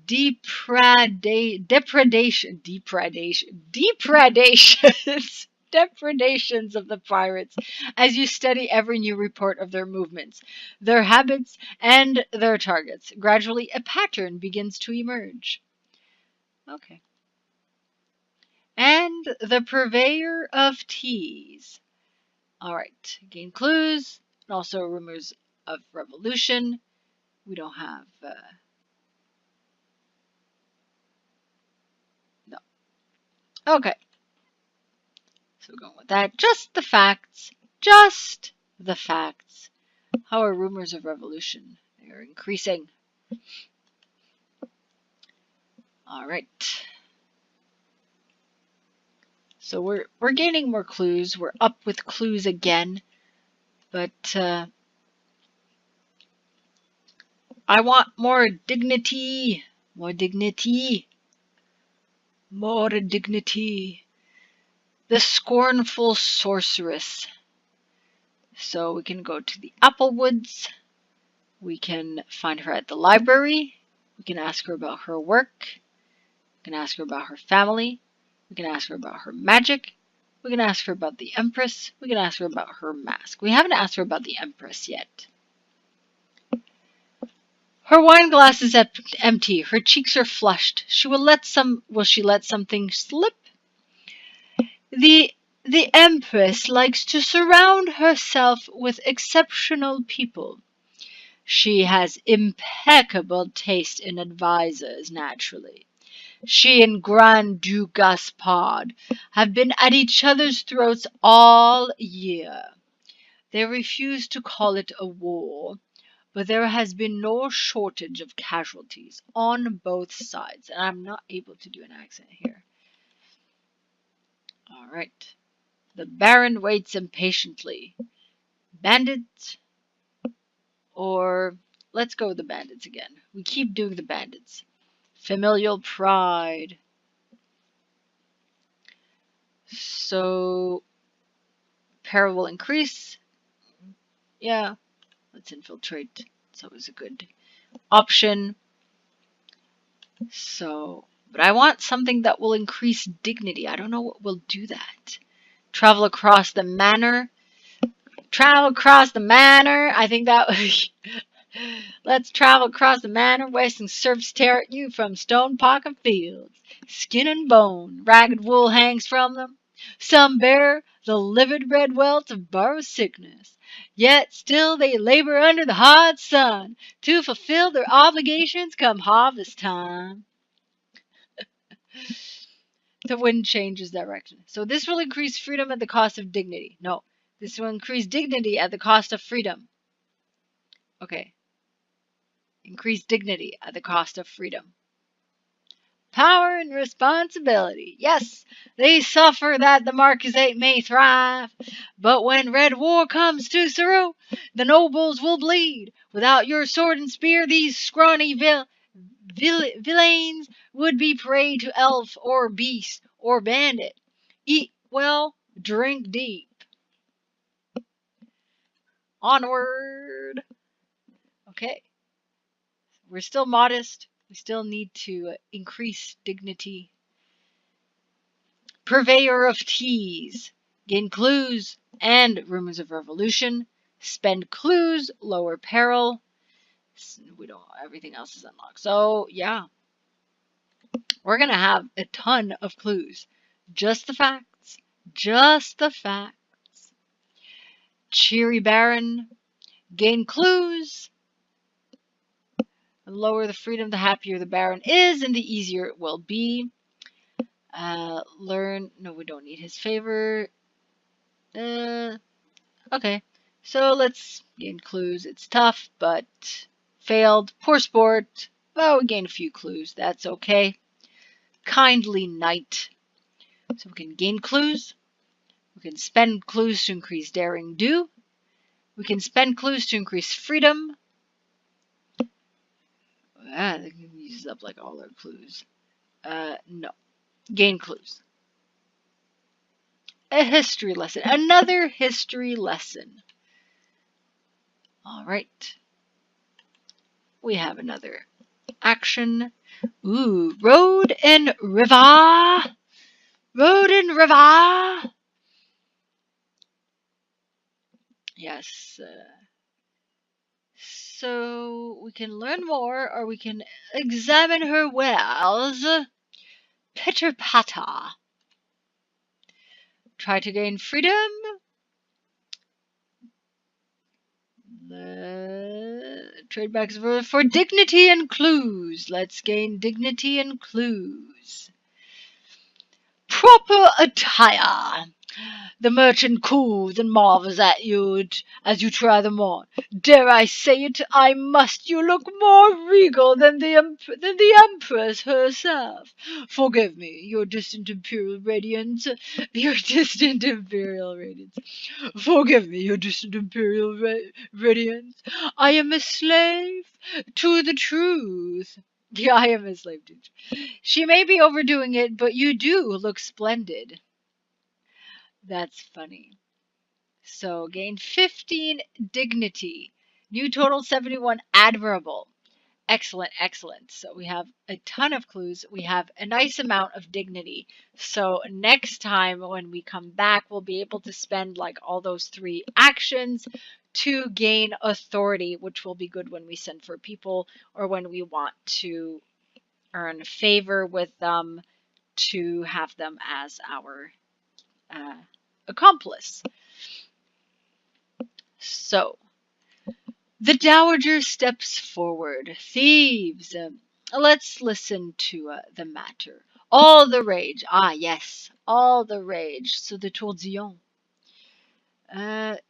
depredations of the pirates as you study every new report of their movements, their habits, and their targets. Gradually, a pattern begins to emerge. Okay. And the purveyor of teas. Alright, gain clues, and also rumors of revolution. We don't have... no. Okay. So we're going with that. Just the facts. Just the facts. How are rumors of revolution? They are increasing. Alright. So we're gaining more clues. We're up with clues again. But I want more dignity. More dignity. More dignity. The scornful sorceress. So we can go to the Applewoods. We can find her at the library. We can ask her about her work. We can ask her about her family. We can ask her about her magic. We can ask her about the Empress. We can ask her about her mask. We haven't asked her about the Empress yet. Her wine glass is empty. Her cheeks are flushed. Will she let something slip? The Empress likes to surround herself with exceptional people. She has impeccable taste in advisors, naturally. She and Grand Duke Gaspard have been at each other's throats all year. They refuse to call it a war, but there has been no shortage of casualties on both sides. And I'm not able to do an accent here. All right. The Baron waits impatiently. Bandits? Or let's go with the bandits again. We keep doing the bandits. Familial pride. So, peril will increase. Yeah, let's infiltrate. It's always a good option. So, but I want something that will increase dignity. I don't know what will do that. Travel across the manor. Travel across the manor. I think that let's travel across the manor, wasting serfs tear at you from stone pocket fields. Skin and bone, ragged wool hangs from them. Some bear the livid red welts of borrowed sickness. Yet still they labor under the hot sun to fulfill their obligations come harvest time. The wind changes direction. So this will increase freedom at the cost of dignity. No, this will increase dignity at the cost of freedom. Okay. Increase dignity at the cost of freedom. Power and responsibility. Yes, they suffer that the Marquisate may thrive. But when red war comes to Serault, the nobles will bleed. Without your sword and spear, these scrawny villains would be prey to elf or beast or bandit. Eat well, drink deep. Onward. Okay. We're still modest. We still need to increase dignity. Purveyor of teas. Gain clues and rumors of revolution. Spend clues, lower peril. We don't. Everything else is unlocked. So yeah, we're gonna have a ton of clues. Just the facts. Just the facts. Cheery Baron. Gain clues. The lower the freedom, the happier the Baron is, and the easier it will be. Learn. No, we don't need his favor. Okay. So let's gain clues. It's tough, but failed. Poor sport. Well, we gain a few clues. That's okay. Kindly knight. So we can gain clues. We can spend clues to increase daring do. We can spend clues to increase freedom. Ah, that uses up like all our clues. No. Gain clues. A history lesson. Another history lesson. All right. We have another action. Ooh, road and river. Road and river. Yes. So we can learn more, or we can examine her wares. Pitter patter. Try to gain freedom. Trade backs for dignity and clues. Let's gain dignity and clues. Proper attire. The merchant coos and marvels at you as you try them on. Dare I say it, I must. You look more regal than the Empress herself. Forgive me, your distant imperial radiance. Your distant imperial radiance. Forgive me, your distant imperial radiance. I am a slave to the truth. Yeah, I am a slave to the truth. She may be overdoing it, but you do look splendid. That's funny. So gain 15 dignity. New total 71 admirable. Excellent, excellent. So we have a ton of clues. We have a nice amount of dignity. So next time when we come back, we'll be able to spend like all those 3 actions to gain authority, which will be good when we send for people or when we want to earn favor with them to have them as our accomplice. So, the Dowager steps forward. Thieves. Let's listen to the matter. All the rage. Ah, yes. All the rage. So the tourbillon.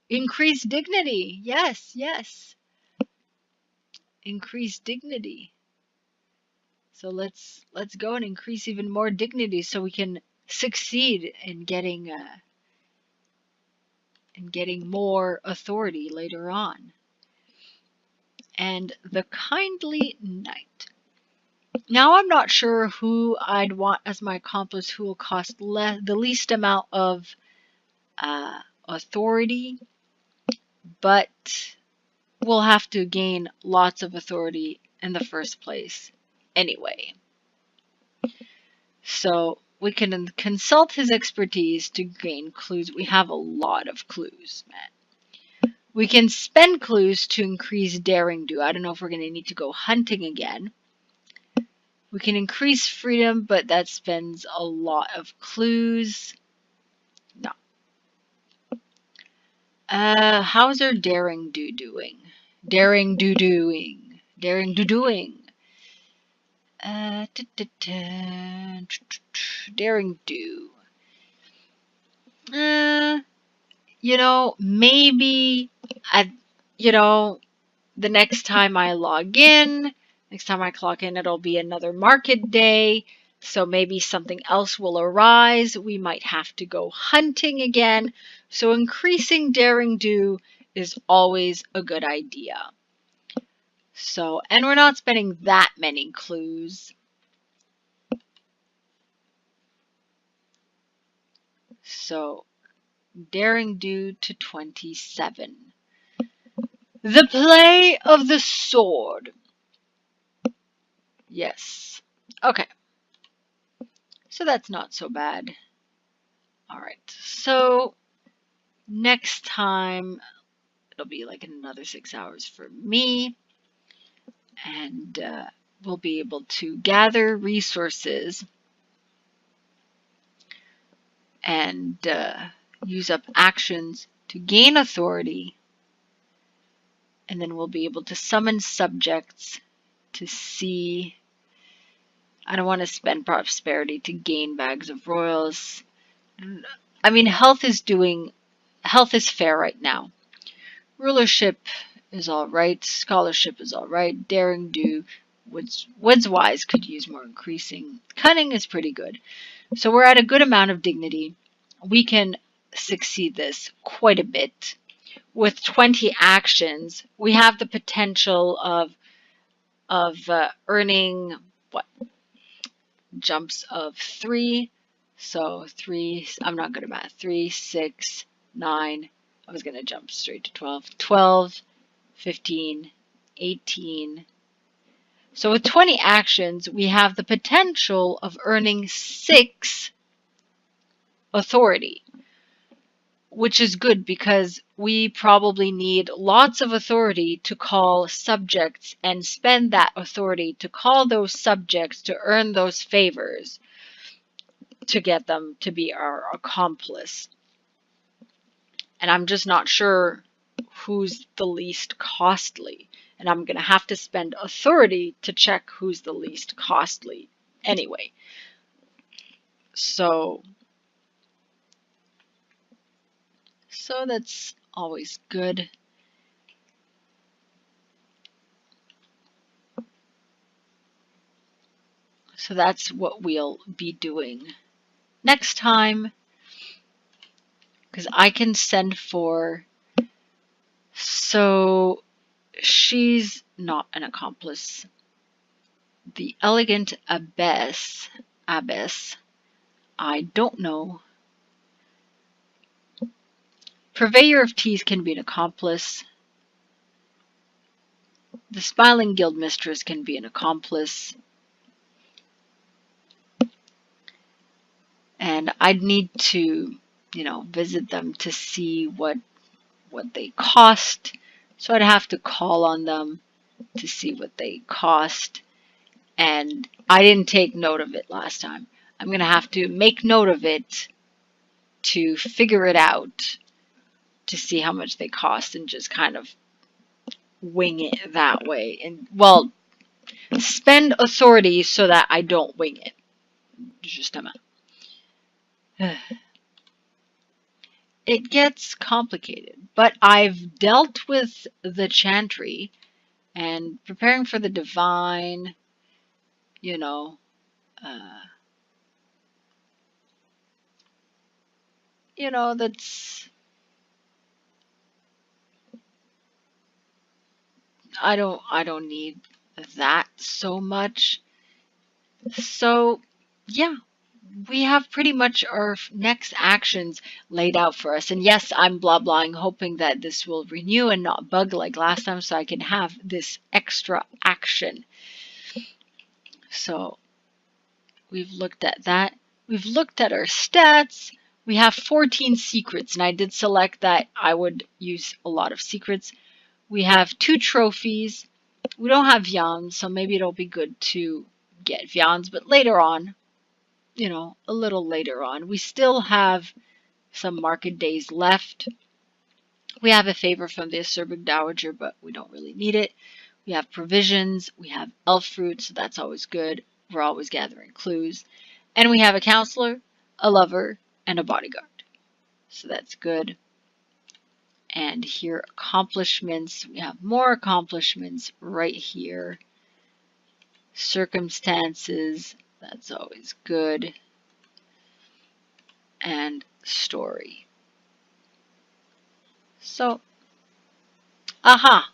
Increase dignity. Yes, yes. Increase dignity. So let's go and increase even more dignity so we can succeed in getting more authority later on. And the kindly knight. Now I'm not sure who I'd want as my accomplice who will cost the least amount of authority, but we'll have to gain lots of authority in the first place anyway. So we can consult his expertise to gain clues. We have a lot of clues, man. We can spend clues to increase daring do. I don't know if we're going to need to go hunting again. We can increase freedom, but that spends a lot of clues. No. How's our daring do doing? Daring do doing. Daring do doing. Daring do. Maybe the next time I log in, next time I clock in, it'll be another market day. So maybe something else will arise. We might have to go hunting again. So increasing daring do is always a good idea. So, and we're not spending that many clues. So, daring do to 27. The play of the sword. Yes. Okay. So that's not so bad. Alright. So next time it'll be like another 6 hours for me. And we'll be able to gather resources and use up actions to gain authority. And then we'll be able to summon subjects to see. I don't want to spend prosperity to gain bags of royals. I mean, health is fair right now. Rulership is alright. Scholarship is alright. Daring do. Woods wise could use more increasing. Cunning is pretty good. So we're at a good amount of dignity. We can succeed this quite a bit. With 20 actions, we have the potential of earning jumps of 3. So 3, I'm not good at math. 3, 6, 9. I was going to jump straight to 12. 12, 15, 18. So with 20 actions, we have the potential of earning 6 authority, which is good because we probably need lots of authority to call subjects and spend that authority to call those subjects to earn those favors to get them to be our accomplice. And I'm just not sure who's the least costly. And I'm going to have to spend authority to check who's the least costly anyway. So that's always good. So that's what we'll be doing next time. Because I can send for... So she's not an accomplice. The elegant abbess, I don't know. Purveyor of teas can be an accomplice. The smiling guild mistress can be an accomplice. And I'd need to, visit them to see what they cost. So I'd have to call on them to see what they cost. And I didn't take note of it last time. I'm going to have to make note of it to figure it out, to see how much they cost and just kind of wing it that way. And, well, spend authority so that I don't wing it. Justement. It gets complicated, but I've dealt with the Chantry and preparing for the divine, that's... I don't need that so much. So, yeah, we have pretty much our next actions laid out for us. And yes, I'm blah blahing, hoping that this will renew and not bug like last time so I can have this extra action. So we've looked at that. We've looked at our stats. We have 14 secrets, and I did select that I would use a lot of secrets. We have 2 trophies. We don't have Vians, so maybe it'll be good to get Vians, but later on, you know, a little later on. We still have some market days left. We have a favor from the Acerbic Dowager, but we don't really need it. We have provisions. We have elf fruit, so that's always good. We're always gathering clues. And we have a counselor, a lover, and a bodyguard. So that's good. And here, accomplishments. We have more accomplishments right here. Circumstances. That's always good. And story. So, aha,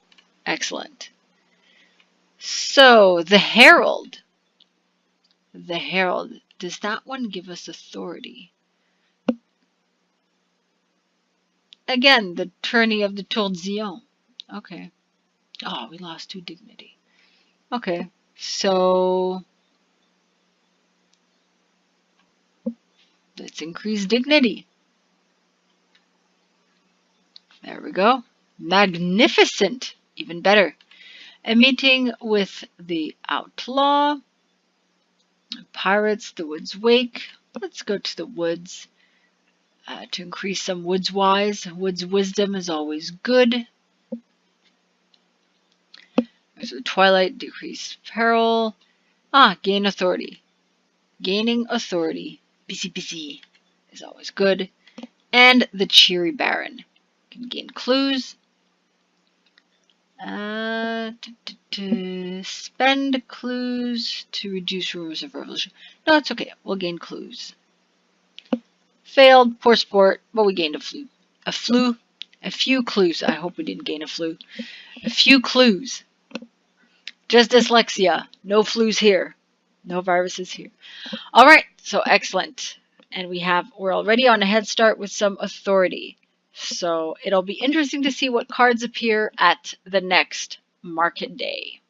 excellent. So, the Herald. The Herald. Does that one give us authority? Again, the tourney of the Tour-de-Zion. Okay. Oh, we lost 2 dignity. Okay. So, let's increase dignity. There we go. Magnificent. Even better. A meeting with the outlaw. Pirates, the woods wake. Let's go to the woods to increase some woods wise. Woods wisdom is always good. So twilight, decrease peril. Gain authority. Gaining authority. Busy is always good. And the cheery baron can gain clues. Spend clues to reduce rumors of revolution. No, it's okay. We'll gain clues. Failed, poor sport, but we gained a few clues. I hope we didn't gain a flu. A few clues. Just dyslexia. No flus here. No viruses here. All right, so excellent. And we're already on a head start with some authority. So it'll be interesting to see what cards appear at the next market day.